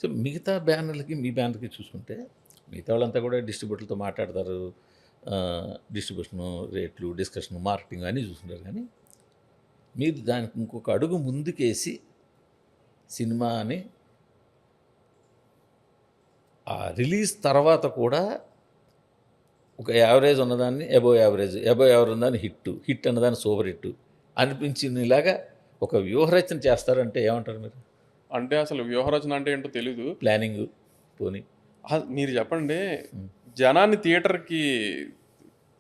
So మిగతా బ్యానర్లకి మీ బ్యానర్కి చూసుకుంటే మిగతా వాళ్ళంతా కూడా డిస్ట్రిబ్యూటర్లతో మాట్లాడతారు, డిస్ట్రిబ్యూషను రేట్లు, డిస్కషన్, మార్కెటింగ్ అన్నీ చూసుకుంటారు. కానీ మీరు దానికి ఇంకొక అడుగు ముందుకేసి సినిమాని ఆ రిలీజ్ తర్వాత కూడా ఒక యావరేజ్ ఉన్నదాన్ని అబోవ్ యావరేజ్ ఉన్నదాన్ని హిట్ అన్నదాన్ని సూపర్ హిట్ అనిపించినలాగా ఒక వ్యూహరచన చేస్తారంటే ఏమంటారు మీరు? అంటే అసలు వ్యూహరచన అంటే ఏంటో తెలీదు. ప్లానింగ్ పోనీ మీరు చెప్పండి, జనాన్ని థియేటర్కి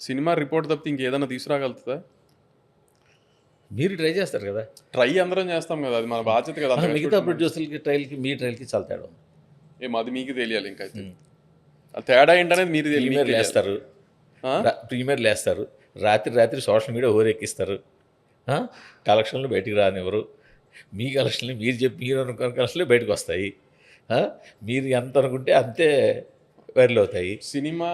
సినిమా రిపోర్ట్ తప్పితే ఇంకేదైనా తీసుకురాగలుగుతుందా? మీరు ట్రై చేస్తారు కదా, ట్రై అందరం చేస్తాం కదా, అది మన బాధ్యత కదా. మిగతా ప్రొడ్యూసర్లకి ట్రైల్కి మీ ట్రైల్కి చాలా తేడా ఉంది. అది మీకు తెలియాలి. ఇంకా ఆ తేడా ఏంటనేది మీరు ప్రీమియర్లు వేస్తారు, రాత్రి సోషల్ మీడియా ఓరెక్కిస్తారు, కలెక్షన్లు బయటికి రానివ్వరు. మీ కలెక్షన్లు మీరు అనుకున్న కలెక్షన్లు బయటకు వస్తాయి. మీరు ఎంత అనుకుంటే అంతే వైరల్ అవుతాయి. సినిమా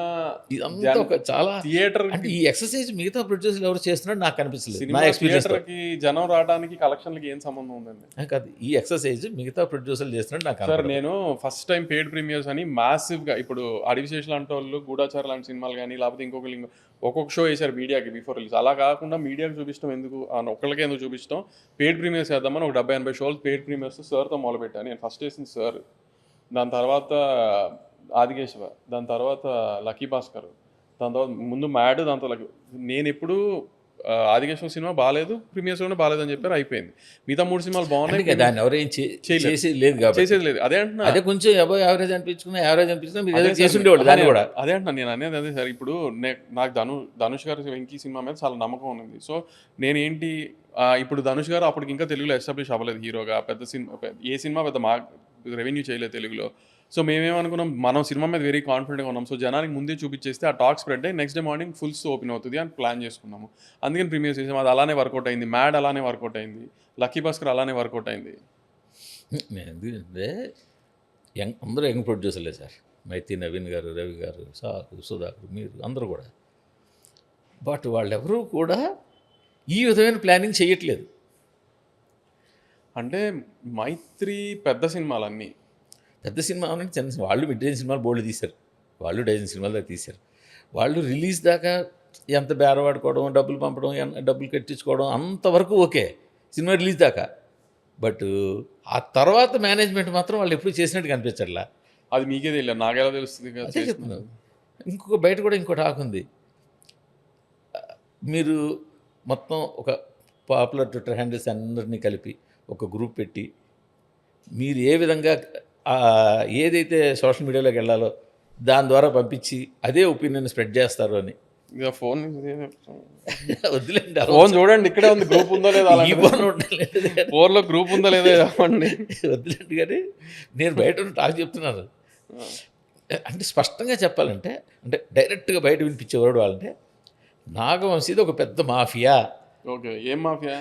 ఇదంతా ఒక చాలా థియేటర్ అంటే ఈ ఎక్సర్సైజ్ మిగతా ప్రొడ్యూసర్లు ఎవరు చేస్తున్నాడు నాకు అనిపించలేదు. నా ఎక్స్పీరియన్స్కి జనం రావడానికి కలెక్షన్లకి ఏం సంబంధం ఉందండి? కాదు, ఈ ఎక్సర్సైజ్ మిగతా ప్రొడ్యూసర్లు చేస్తున్నాడు నాకు. సార్ నేను ఫస్ట్ టైం పెయిడ్ ప్రీమియర్స్ అని మాసివ్గా, ఇప్పుడు అడివిశేష్ లాంటి వాళ్ళు, గూఢాచార లాంటి సినిమాలు కానీ, లేకపోతే ఒక్కొక్క షో వేశారు మీడియాకి బిఫోర్ రిలీజ్. అలా కాకుండా మీడియాకి చూపించడం ఎందుకు, ఒక్కళ్ళకే ఎందుకు చూపించడం, పెయిడ్ ప్రీమియర్స్ వేద్దామని ఒక 70-80 షోలు పెయిడ్ ప్రీమియర్స్ సార్తో మొదలుపెట్టాను. నేను ఫస్ట్ వేసింది సార్, దాని తర్వాత ఆదికేశవ, దాని తర్వాత లక్కీ భాస్కర్, దాని తర్వాత ముందు మ్యాడ్, దాని తర్వాత నేను ఎప్పుడు ఆదికేశవ సినిమా బాగాలేదు, ప్రీమియర్స్ కూడా బాగాలేదు అని చెప్పారు, అయిపోయింది. మిగతా 3 సినిమాలు బాగున్నాయి, దాన్ని ఎవరేం చేసేది లేదు. అదే అంటున్నా, అదే కొంచెం యావరేజ్ అనిపించుకున్నా కూడా అదే అంటున్నా. నేను అనేది అదే సార్. ఇప్పుడు నాకు ధనుష్ గారు వెంకీ సినిమా మీద చాలా నమ్మకం ఉంది. సో నేనేంటి, ఇప్పుడు ధనుష్ గారు అప్పటికి ఇంకా తెలుగులో ఎస్టాబ్లిష్ అవ్వలేదు హీరోగా, పెద్ద సినిమా, ఏ సినిమా పెద్ద రెవెన్యూ చేయలేదు తెలుగులో. సో మేమేమనుకున్నాం, మనం సినిమా మీద వెరీ కాన్ఫిడెంట్గా ఉన్నాం. సో జనానికి ముందే చూపించేస్తే ఆ టాక్ స్ప్రెడ్ అయ్యి next day morning full show open అవుతుంది అని ప్లాన్ చేసుకున్నాము. అందుకని ప్రీమియర్ చేసాము. అది అలానే వర్కౌట్ అయింది. మ్యాడ్ అలానే వర్కౌట్ అయింది. లక్కీ భాస్కర్ అలానే వర్కౌట్ అయింది. ఎందుకంటే అందరూ యంగ్ ప్రొడ్యూసర్లే సార్. మైతి నవీన్ గారు, రవి గారు, సాకు, సుధాకర్, మీరు అందరూ కూడా. బట్ వాళ్ళెవరూ కూడా ఈ విధమైన ప్లానింగ్ చేయట్లేదు. అంటే మైత్రి పెద్ద సినిమాలన్నీ, పెద్ద సినిమా అంటే చిన్న సినిమా, వాళ్ళు మిడ్ రేంజ్ సినిమాలు బోల్డ్ తీశారు, వాళ్ళు డజన్ సినిమాల దాకా తీశారు. వాళ్ళు రిలీజ్ దాకా ఎంత బేరవాడుకోవడం, డబ్బులు పంపడం, డబ్బులు కట్టించుకోవడం అంతవరకు ఓకే సినిమా రిలీజ్ దాకా. బట్ ఆ తర్వాత మేనేజ్మెంట్ మాత్రం వాళ్ళు ఎప్పుడు చేసినట్టు కనిపించట్లా. అది మీకే తెలియదు, నాకెలా తెలుస్తుంది? ఇంకొక బయట కూడా ఇంకోటి ఆకుంది. మీరు మొత్తం ఒక పాపులర్ ట్విట్టర్ హ్యాండిల్స్ అందరినీ కలిపి ఒక గ్రూప్ పెట్టి మీరు ఏ విధంగా ఏదైతే సోషల్ మీడియాలోకి వెళ్ళాలో దాని ద్వారా పంపించి అదే ఒపీనియన్ స్ప్రెడ్ చేస్తారు అని. ఫోన్ వద్దులేండి, ఫోన్ చూడండి, ఇక్కడే ఉంది, గ్రూప్ ఉందో లేదా, ఫోన్లో గ్రూప్ ఉందో లేదా చెప్పండి. వద్దులేండి. కానీ నేను బయట టాక్ చెప్తున్నాను. అంటే స్పష్టంగా చెప్పాలంటే, అంటే డైరెక్ట్గా బయట వినిపించేవాడు వాళ్ళంటే, నాగవంశీది ఒక పెద్ద మాఫియా. ఓకే, ఏం మాఫియా?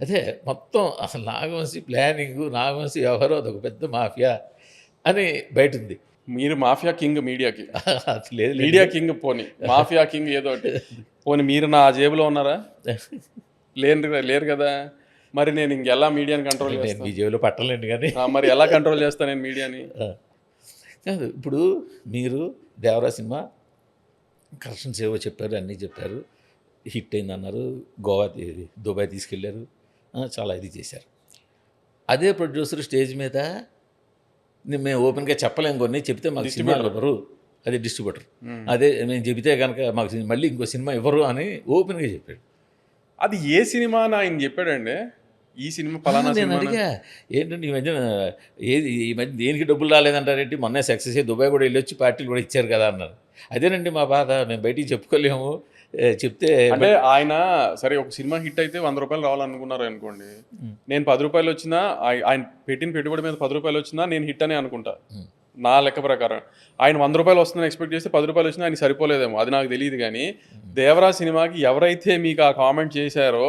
అదే మొత్తం అసలు నాగవంశీ ప్లానింగు, నాగవంశీ వ్యవహారం అదొక పెద్ద మాఫియా అని బయట ఉంది. మీరు మాఫియా కింగ్ మీడియాకి. లేదు, మీడియా కింగ్ పోనీ, మాఫియా కింగ్ ఏదో పోనీ. మీరు నా జేబులో ఉన్నారా? లేరు కదా. మరి నేను ఇంకెలా మీడియాని కంట్రోల్ చేస్తాను? మీ జేబులో పట్టలేండి కానీ మరి ఎలా కంట్రోల్ చేస్తాను నేను మీడియాని? కాదు, ఇప్పుడు మీరు దేవరా సినిమా కలెక్షన్స్ ఏవో చెప్పారు, అన్నీ చెప్పారు, హిట్ అయింది అన్నారు, దుబాయ్ తీసుకెళ్ళారు, చాలా ఇది చేశారు. అదే ప్రొడ్యూసర్ స్టేజ్ మీద మేము ఓపెన్గా చెప్పలేము, కొన్ని చెప్తే మాకు సినిమా ఇవ్వరు, అదే డిస్ట్రిబ్యూటర్, అదే మేము చెబితే కనుక మాకు మళ్ళీ ఇంకో సినిమా ఇవ్వరు అని ఓపెన్గా చెప్పాడు. అది ఏ సినిమా అని ఆయన చెప్పాడండి? ఈ సినిమా పలానా. నేను అడిగా, ఏంటంటే ఈ మధ్య దేనికి డబ్బులు రాలేదంటారేంటి, మొన్నే సక్సెస్ అయ్యి దుబాయ్ కూడా వెళ్ళి వచ్చి పార్టీలు కూడా ఇచ్చారు కదా అన్నారు. అదేనండి మా బాధ, మేము బయటికి చెప్పుకోలేము, చెప్తే. అంటే ఆయన సరే ఒక సినిమా హిట్ అయితే 100 రూపాయలు రావాలనుకున్నారు అనుకోండి, నేను 10 రూపాయలు వచ్చినా, ఆయన పెట్టిన పెట్టుబడి మీద 10 రూపాయలు వచ్చినా నేను హిట్ అనే అనుకుంటా నా లెక్క ప్రకారం. ఆయన 100 రూపాయలు వస్తుందని ఎక్స్పెక్ట్ చేస్తే 10 రూపాయలు వచ్చినా ఆయన సరిపోలేదేమో, అది నాకు తెలియదు. కానీ దేవరా సినిమాకి ఎవరైతే మీకు ఆ కామెంట్ చేశారో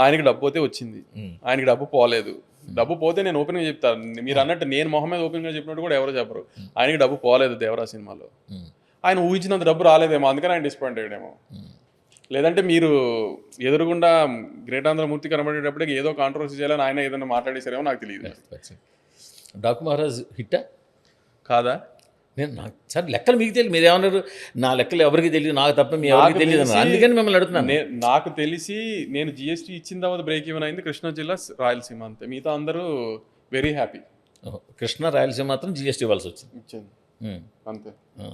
ఆయనకి డబ్బు పోతే వచ్చింది, ఆయనకి డబ్బు పోలేదు. డబ్బు పోతే నేను ఓపెన్గా చెప్తాను, మీరు అన్నట్టు నేను మొహం మీద ఓపెన్గా చెప్పినట్టు కూడా ఎవరు చెప్పరు. ఆయనకి డబ్బు పోలేదు దేవరా సినిమాలో, ఆయన ఊహించినంత డబ్బు రాలేదేమో, అందుకని ఆయన డిసప్పాయింట్ అయ్యాడేమో. లేదంటే మీరు ఎదురుగుండా గ్రేట్ ఆంధ్రమూర్తి కనబడేటప్పుడే ఏదో కాంట్రవర్సీ చేయాలని ఆయన ఏదైనా మాట్లాడేసారేమో నాకు తెలియదు. డాకు మహారాజ్ హిట్టా? కాదా? నాకు సార్ లెక్కలు మీకు తెలియదు, మీరు ఏమన్నారు, నా లెక్కలు ఎవరికి తెలియదు, నాకు తప్ప మీ ఎవరికి నాకు తెలియదు అన్నారు. తెలిసి- అందుకని మిమ్మల్ని అడుగుతున్నాను. నాకు తెలిసి నేను జిఎస్టీ ఇచ్చిన తర్వాత బ్రేక్ ఈవెన్ అయింది కృష్ణా జిల్లా, రాయలసీమ, అంతే. మిగతా అందరూ వెరీ హ్యాపీ. కృష్ణ రాయలసీమ మాత్రం జిఎస్టీ ఇవ్వాల్సి వచ్చింది. ఇచ్చింది ఉమ్. అంతే. ఆ.